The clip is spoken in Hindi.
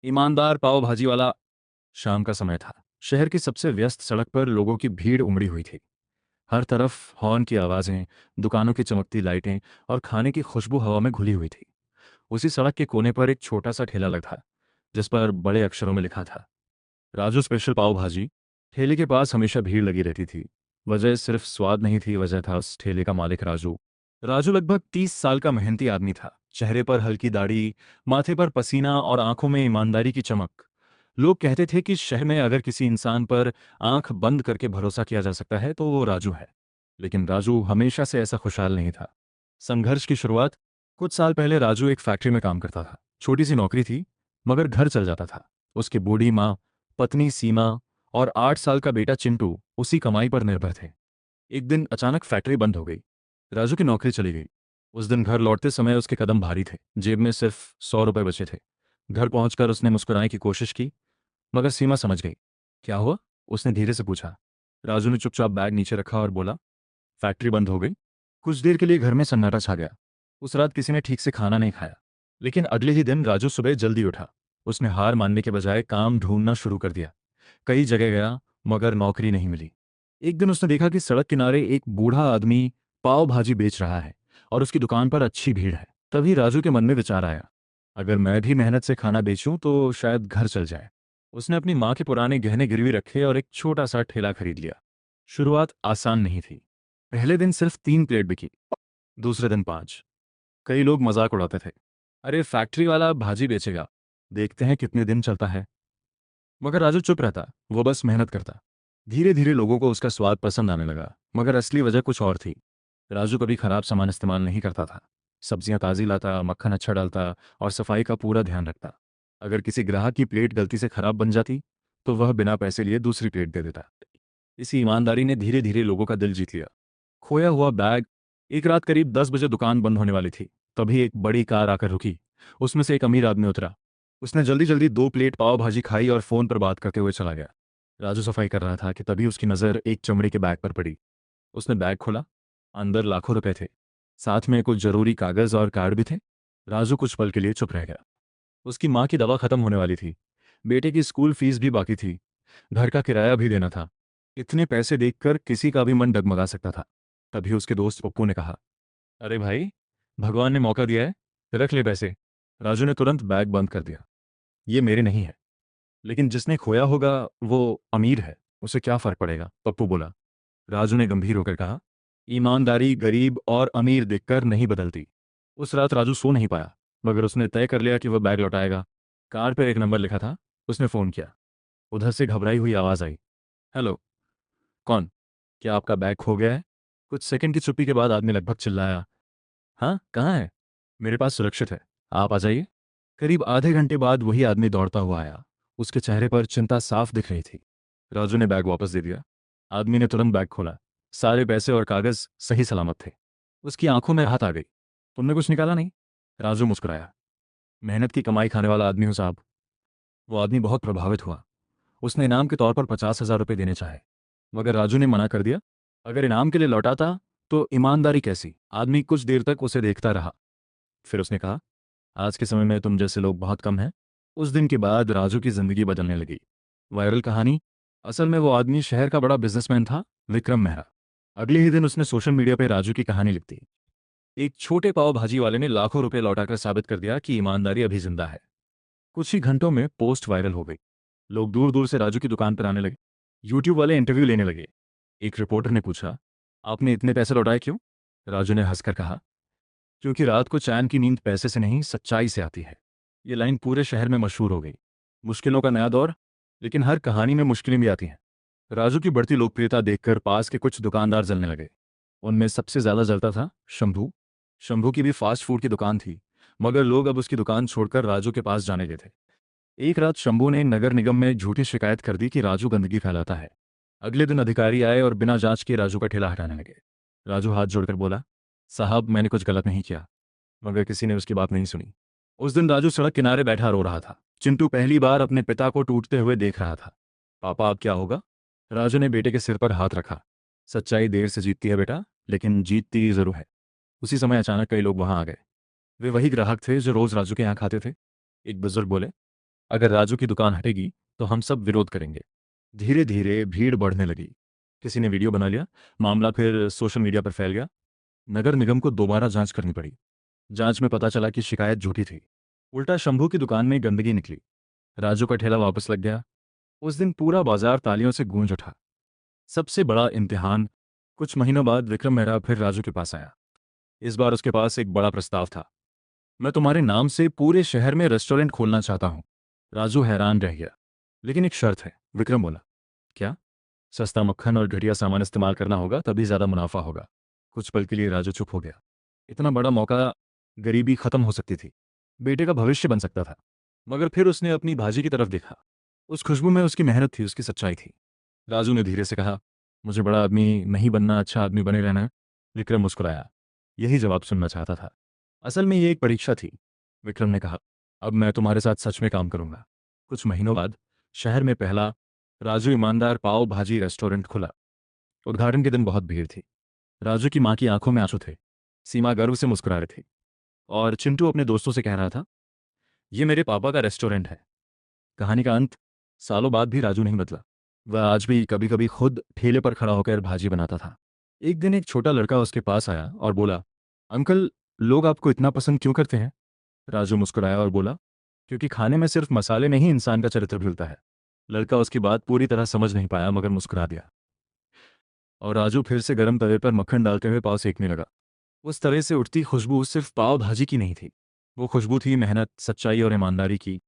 ईमानदार पाव भाजी वाला। शाम का समय था। शहर की सबसे व्यस्त सड़क पर लोगों की भीड़ उमड़ी हुई थी। हर तरफ हॉर्न की आवाज़ें, दुकानों की चमकती लाइटें और खाने की खुशबू हवा में घुली हुई थी। उसी सड़क के कोने पर एक छोटा सा ठेला लगा था, जिस पर बड़े अक्षरों में लिखा था, राजू स्पेशल पाव भाजी। ठेले के पास हमेशा भीड़ लगी रहती थी। वजह सिर्फ स्वाद नहीं थी, वजह था उस ठेले का मालिक राजू। राजू लगभग 30 साल का मेहनती आदमी था। चेहरे पर हल्की दाढ़ी, माथे पर पसीना और आंखों में ईमानदारी की चमक। लोग कहते थे कि शहर में अगर किसी इंसान पर आंख बंद करके भरोसा किया जा सकता है तो वो राजू है। लेकिन राजू हमेशा से ऐसा खुशहाल नहीं था। संघर्ष की शुरुआत। कुछ साल पहले राजू एक फैक्ट्री में काम करता था। छोटी सी नौकरी थी, मगर घर चल जाता था। उसकी बूढ़ी माँ, पत्नी सीमा और 8 साल का बेटा चिंटू उसी कमाई पर निर्भर थे। एक दिन अचानक फैक्ट्री बंद हो गई। राजू की नौकरी चली गई। उस दिन घर लौटते समय उसके कदम भारी थे। जेब में सिर्फ 100 रुपए बचे थे। घर पहुंचकर उसने मुस्कुराने की कोशिश की, मगर सीमा समझ गई। क्या हुआ? उसने धीरे से पूछा। राजू ने चुपचाप बैग नीचे रखा और बोला, फैक्ट्री बंद हो गई। कुछ देर के लिए घर में सन्नाटा छा गया। उस रात किसी ने ठीक से खाना नहीं खाया। लेकिन अगले ही दिन राजू सुबह जल्दी उठा। उसने हार मानने के बजाय काम ढूंढना शुरू कर दिया। कई जगह गया, मगर नौकरी नहीं मिली। एक दिन उसने देखा कि सड़क किनारे एक बूढ़ा आदमी पाव भाजी बेच रहा है और उसकी दुकान पर अच्छी भीड़ है। तभी राजू के मन में विचार आया, अगर मैं भी मेहनत से खाना बेचूं तो शायद घर चल जाए। उसने अपनी माँ के पुराने गहने गिरवी रखे और एक छोटा सा ठेला खरीद लिया। शुरुआत आसान नहीं थी। पहले दिन सिर्फ 3 प्लेट बिकी, दूसरे दिन 5। कई लोग मजाक उड़ाते थे, अरे फैक्ट्री वाला भाजी बेचेगा, देखते हैं कितने दिन चलता है। मगर राजू चुप रहता, वो बस मेहनत करता। धीरे धीरे लोगों को उसका स्वाद पसंद आने लगा, मगर असली वजह कुछ और थी। राजू कभी खराब सामान इस्तेमाल नहीं करता था। सब्जियां ताज़ी लाता, मक्खन अच्छा डालता और सफाई का पूरा ध्यान रखता। अगर किसी ग्राहक की प्लेट गलती से खराब बन जाती तो वह बिना पैसे लिए दूसरी प्लेट दे देता। इसी ईमानदारी ने धीरे धीरे लोगों का दिल जीत लिया। खोया हुआ बैग। एक रात करीब 10 बजे दुकान बंद होने वाली थी, तभी एक बड़ी कार आकर रुकी। उसमें से एक अमीर आदमी उतरा। उसने जल्दी जल्दी 2 प्लेट पाव भाजी खाई और फोन पर बात करते हुए चला गया। राजू सफाई कर रहा था कि तभी उसकी नज़र एक चमड़े के बैग पर पड़ी। उसने बैग खोला। अंदर लाखों रुपए थे। साथ में कुछ जरूरी कागज और कार्ड भी थे। राजू कुछ पल के लिए चुप रह गया। उसकी माँ की दवा खत्म होने वाली थी। बेटे की स्कूल फीस भी बाकी थी। घर का किराया भी देना था। इतने पैसे देखकर किसी का भी मन डगमगा सकता था। तभी उसके दोस्त पप्पू ने कहा, अरे भाई, भगवान ने मौका दिया है, रख ले पैसे। राजू ने तुरंत बैग बंद कर दिया। ये मेरे नहीं है। लेकिन जिसने खोया होगा वो अमीर है, उसे क्या फर्क पड़ेगा, पप्पू बोला। राजू ने गंभीर होकर कहा, ईमानदारी गरीब और अमीर देखकर नहीं बदलती। उस रात राजू सो नहीं पाया, मगर उसने तय कर लिया कि वह बैग लौटाएगा। कार्ड पर एक नंबर लिखा था। उसने फ़ोन किया। उधर से घबराई हुई आवाज़ आई, हेलो। कौन? क्या आपका बैग खो गया है? कुछ सेकंड की चुप्पी के बाद आदमी लगभग चिल्लाया, हाँ, कहाँ है? मेरे पास सुरक्षित है, आप आ जाइए। करीब आधे घंटे बाद वही आदमी दौड़ता हुआ आया। उसके चेहरे पर चिंता साफ दिख रही थी। राजू ने बैग वापस दे दिया। आदमी ने तुरंत बैग खोला। सारे पैसे और कागज सही सलामत थे। उसकी आंखों में राहत आ गई। तुमने कुछ निकाला नहीं? राजू मुस्कुराया। मेहनत की कमाई खाने वाला आदमी हूं साहब। वो आदमी बहुत प्रभावित हुआ। उसने इनाम के तौर पर 50,000 रुपये देने चाहे, मगर राजू ने मना कर दिया। अगर इनाम के लिए लौटाता तो ईमानदारी कैसी? आदमी कुछ देर तक उसे देखता रहा। फिर उसने कहा, आज के समय में तुम जैसे लोग बहुत कम हैं। उस दिन के बाद राजू की जिंदगी बदलने लगी। वायरल कहानी। असल में वो आदमी शहर का बड़ा बिजनेसमैन था, विक्रम मेहरा। अगले ही दिन उसने सोशल मीडिया पर राजू की कहानी लिख दी। एक छोटे पाव भाजी वाले ने लाखों रुपए लौटाकर साबित कर दिया कि ईमानदारी अभी जिंदा है। कुछ ही घंटों में पोस्ट वायरल हो गई। लोग दूर दूर से राजू की दुकान पर आने लगे। यूट्यूब वाले इंटरव्यू लेने लगे। एक रिपोर्टर ने पूछा, आपने इतने पैसे लौटाए क्यों? राजू ने हंसकर कहा, क्योंकि रात को चैन की नींद पैसे से नहीं, सच्चाई से आती है। ये लाइन पूरे शहर में मशहूर हो गई। मुश्किलों का नया दौर, लेकिन हर कहानी में मुश्किलें भी आती हैं। राजू की बढ़ती लोकप्रियता देखकर पास के कुछ दुकानदार जलने लगे। उनमें सबसे ज्यादा जलता था शंभू। शंभू की भी फास्ट फूड की दुकान थी, मगर लोग अब उसकी दुकान छोड़कर राजू के पास जाने लगे थे। एक रात शंभू ने नगर निगम में झूठी शिकायत कर दी कि राजू गंदगी फैलाता है। अगले दिन अधिकारी आए और बिना जांच के राजू का ठेला हटाने लगे। राजू हाथ जोड़कर बोला, साहब मैंने कुछ गलत नहीं किया, मगर किसी ने उसकी बात नहीं सुनी। उस दिन राजू सड़क किनारे बैठा रो रहा था। चिंटू पहली बार अपने पिता को टूटते हुए देख रहा था। पापा अब क्या होगा? राजू ने बेटे के सिर पर हाथ रखा। सच्चाई देर से जीतती है बेटा, लेकिन जीतती जरूर है। उसी समय अचानक कई लोग वहां आ गए। वे वही ग्राहक थे जो रोज राजू के यहाँ खाते थे। एक बुजुर्ग बोले, अगर राजू की दुकान हटेगी तो हम सब विरोध करेंगे। धीरे धीरे भीड़ बढ़ने लगी। किसी ने वीडियो बना लिया, मामला फिर सोशल मीडिया पर फैल गया। नगर निगम को दोबारा जांच करनी पड़ी। जांच में पता चला कि शिकायत झूठी थी। उल्टा शंभू की दुकान में गंदगी निकली। राजू का ठेला वापस लग गया। उस दिन पूरा बाजार तालियों से गूंज उठा। सबसे बड़ा इम्तिहान। कुछ महीनों बाद विक्रम मेहरा फिर राजू के पास आया। इस बार उसके पास एक बड़ा प्रस्ताव था। मैं तुम्हारे नाम से पूरे शहर में रेस्टोरेंट खोलना चाहता हूं। राजू हैरान रह गया। लेकिन एक शर्त है, विक्रम बोला। क्या? सस्ता मक्खन और घटिया सामान इस्तेमाल करना होगा, तभी ज्यादा मुनाफा होगा। कुछ पल के लिए राजू चुप हो गया। इतना बड़ा मौका, गरीबी खत्म हो सकती थी, बेटे का भविष्य बन सकता था। मगर फिर उसने अपनी भाजी की तरफ देखा। उस खुशबू में उसकी मेहनत थी, उसकी सच्चाई थी। राजू ने धीरे से कहा, मुझे बड़ा आदमी नहीं बनना, अच्छा आदमी बने रहना है। विक्रम मुस्कुराया। यही जवाब सुनना चाहता था। असल में ये एक परीक्षा थी। विक्रम ने कहा, अब मैं तुम्हारे साथ सच में काम करूंगा। कुछ महीनों बाद शहर में पहला राजू ईमानदार पाव भाजी रेस्टोरेंट खुला। उद्घाटन के दिन बहुत भीड़ थी। राजू की मां की आंखों में आंसू थे। सीमा गर्व से मुस्कुरा रही थी। और चिंटू अपने दोस्तों से कह रहा था, ये मेरे पापा का रेस्टोरेंट है। कहानी का अंत। सालों बाद भी राजू नहीं बदला। वह आज भी कभी कभी खुद ठेले पर खड़ा होकर भाजी बनाता था। एक दिन एक छोटा लड़का उसके पास आया और बोला, अंकल, लोग आपको इतना पसंद क्यों करते हैं? राजू मुस्कुराया और बोला, क्योंकि खाने में सिर्फ मसाले में ही इंसान का चरित्र ढलता है। लड़का उसकी बात पूरी तरह समझ नहीं पाया, मगर मुस्कुरा दिया। और राजू फिर से गर्म तवे पर मक्खन डालते हुए पाव सेकने लगा। उस तवे से उठती खुशबू सिर्फ पाव भाजी की नहीं थी। वो खुशबू थी मेहनत, सच्चाई और ईमानदारी की।